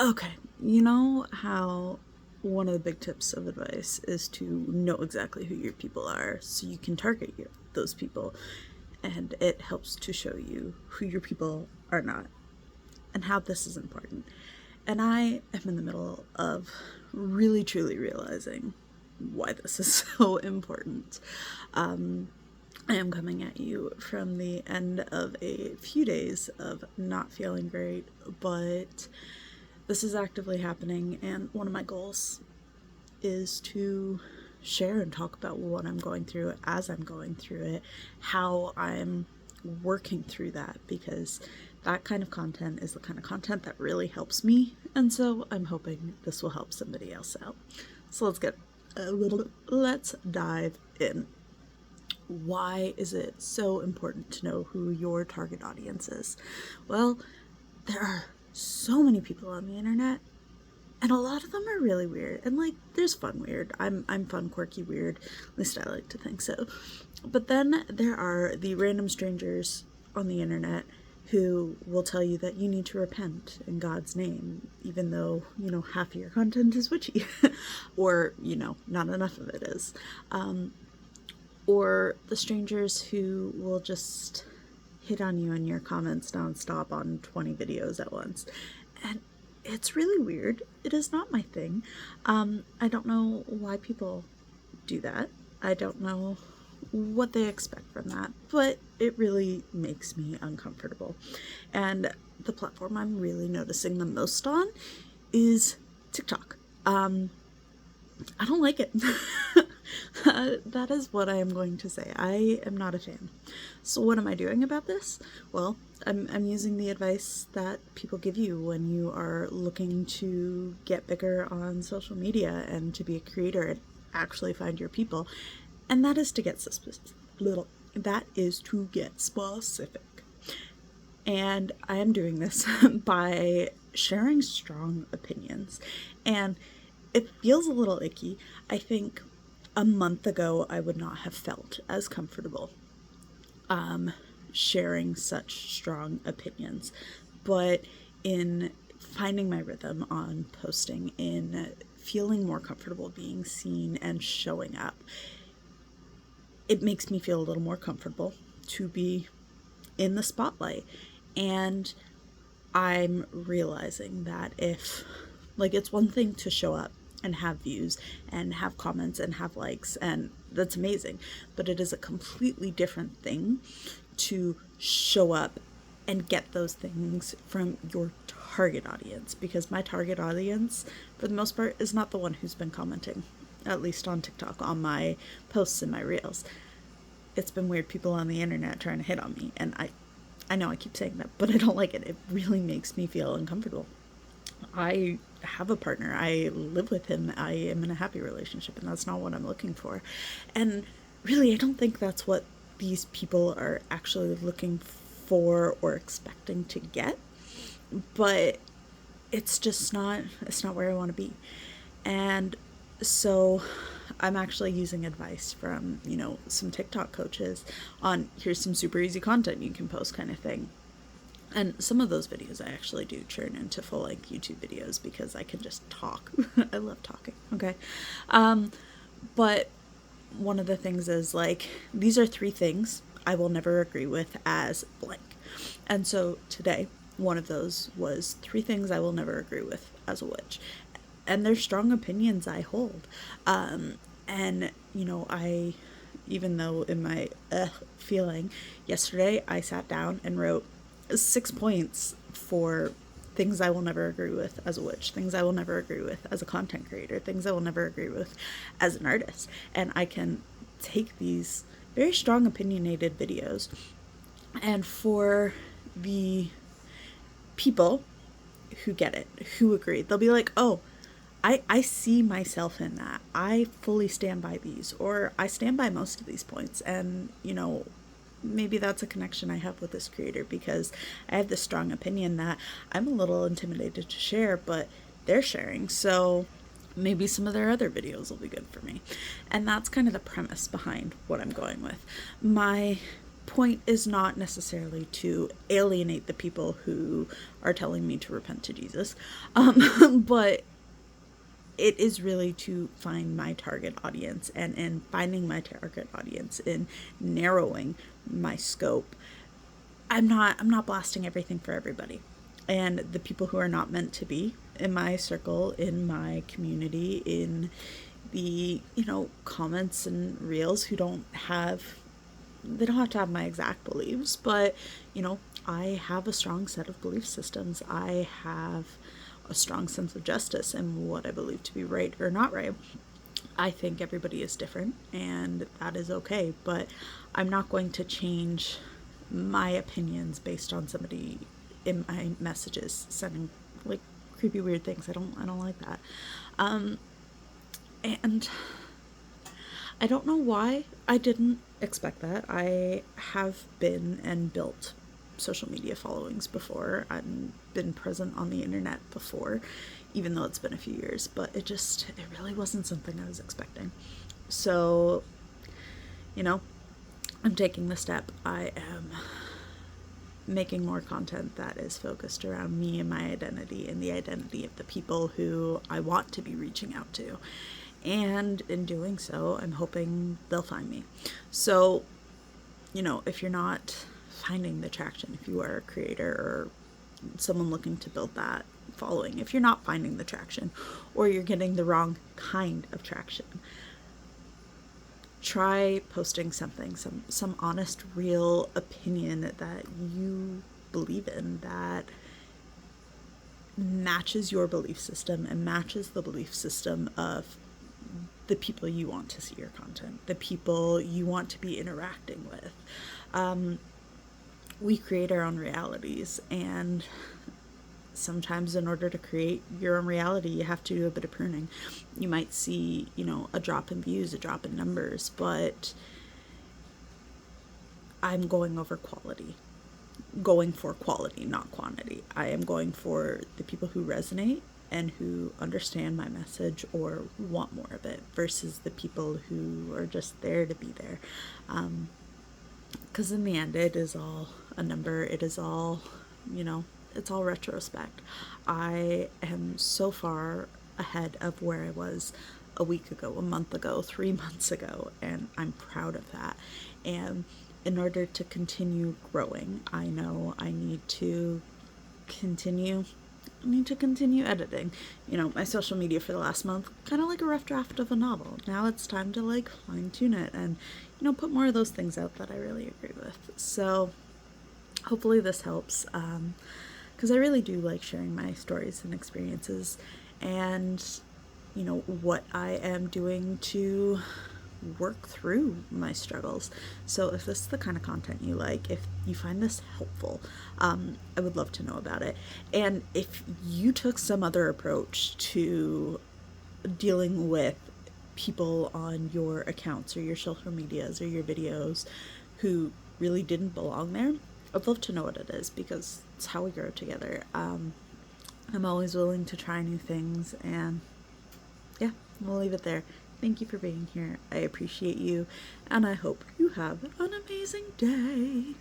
Okay, you know how one of the big tips of advice is to know exactly who your people are so you can target those people, and it helps to show you who your people are not and how this is important. And I am in the middle of really truly realizing why this is so important. I am coming at you from the end of a few days of not feeling great, but this is actively happening, and one of my goals is to share and talk about what I'm going through as I'm going through it, how I'm working through that, because that kind of content is the kind of content that really helps me, and so I'm hoping this will help somebody else out. So let's dive in. Why is it so important to know who your target audience is? Well, there are so many people on the internet, and a lot of them are really weird. And like, there's fun weird. I'm fun, quirky, weird. At least I like to think so. But then there are the random strangers on the internet who will tell you that you need to repent in God's name, even though, half of your content is witchy. Or, not enough of it is. Or the strangers who will just hit on you in your comments nonstop on 20 videos at once. And it's really weird. It is not my thing. I don't know why people do that. I don't know what they expect from that, but it really makes me uncomfortable. And the platform I'm really noticing the most on is TikTok. I don't like it. That is what I am going to say. I am not a fan. So what am I doing about this? Well, I'm using the advice that people give you when you are looking to get bigger on social media and to be a creator and actually find your people. And that is to get specific. And I am doing this by sharing strong opinions. And it feels a little icky. I think a month ago I would not have felt as comfortable sharing such strong opinions. But in finding my rhythm on posting, in feeling more comfortable being seen and showing up, it makes me feel a little more comfortable to be in the spotlight. And I'm realizing that it's one thing to show up and have views and have comments and have likes, and that's amazing, but it is a completely different thing to show up and get those things from your target audience, because my target audience for the most part is not the one who's been commenting, at least on TikTok, on my posts and my reels. It's been weird people on the internet trying to hit on me, and I know I keep saying that, but I don't like it. It really makes me feel uncomfortable. I have a partner. I live with him. I am in a happy relationship, and that's not what I'm looking for. And really, I don't think that's what these people are actually looking for or expecting to get. But it's not where I want to be. And so I'm actually using advice from, some TikTok coaches on here's some super easy content you can post kind of thing. And some of those videos I actually do turn into full-length YouTube videos because I can just talk. I love talking, okay? But one of the things is, these are 3 things I will never agree with as blank. And so today, one of those was 3 things I will never agree with as a witch. And they're strong opinions I hold. Even though in my feeling yesterday, I sat down and wrote 6 points for things I will never agree with as a witch, things I will never agree with as a content creator, things I will never agree with as an artist. And I can take these very strong opinionated videos, and for the people who get it, who agree, they'll be like, oh, I see myself in that. I fully stand by these, or I stand by most of these points. And, maybe that's a connection I have with this creator, because I have this strong opinion that I'm a little intimidated to share, but they're sharing. So maybe some of their other videos will be good for me. And that's kind of the premise behind what I'm going with. My point is not necessarily to alienate the people who are telling me to repent to Jesus, but it is really to find my target audience, and in finding my target audience, in narrowing my scope, I'm not blasting everything for everybody. And the people who are not meant to be in my circle, in my community, in the, comments and reels, who don't have, they don't have to have my exact beliefs, but, I have a strong set of belief systems. I have a strong sense of justice and what I believe to be right or not right. I think everybody is different, and that is okay, but I'm not going to change my opinions based on somebody in my messages sending like creepy weird things. I don't like that. And I don't know why I didn't expect that. I have been and built social media followings before. I've been present on the internet before, even though it's been a few years, but it really wasn't something I was expecting. So, I'm taking the step. I am making more content that is focused around me and my identity and the identity of the people who I want to be reaching out to. And in doing so, I'm hoping they'll find me. So, if you're not finding the traction, if you are a creator or someone looking to build that following, if you're not finding the traction, or you're getting the wrong kind of traction, try posting something, some honest, real opinion that you believe in, that matches your belief system and matches the belief system of the people you want to see your content, the people you want to be interacting with. We create our own realities, and sometimes in order to create your own reality, you have to do a bit of pruning. You might see, a drop in views, a drop in numbers, but I'm going for quality, not quantity. I am going for the people who resonate and who understand my message or want more of it, versus the people who are just there to be there. Because in the end, it is all a number. It is all, it's all retrospect. I am so far ahead of where I was a week ago, a month ago, 3 months ago, and I'm proud of that. And in order to continue growing, I know I need to continue editing. My social media for the last month, kind of like a rough draft of a novel. Now it's time to fine tune it and, put more of those things out that I really agree with. So hopefully this helps, because I really do like sharing my stories and experiences and, what I am doing to work through my struggles. So if this is the kind of content you like, if you find this helpful, I would love to know about it. And if you took some other approach to dealing with people on your accounts or your social medias or your videos who really didn't belong there, I'd love to know what it is, because it's how we grow together. I'm always willing to try new things, and yeah, we'll leave it there. Thank you for being here. I appreciate you, and I hope you have an amazing day.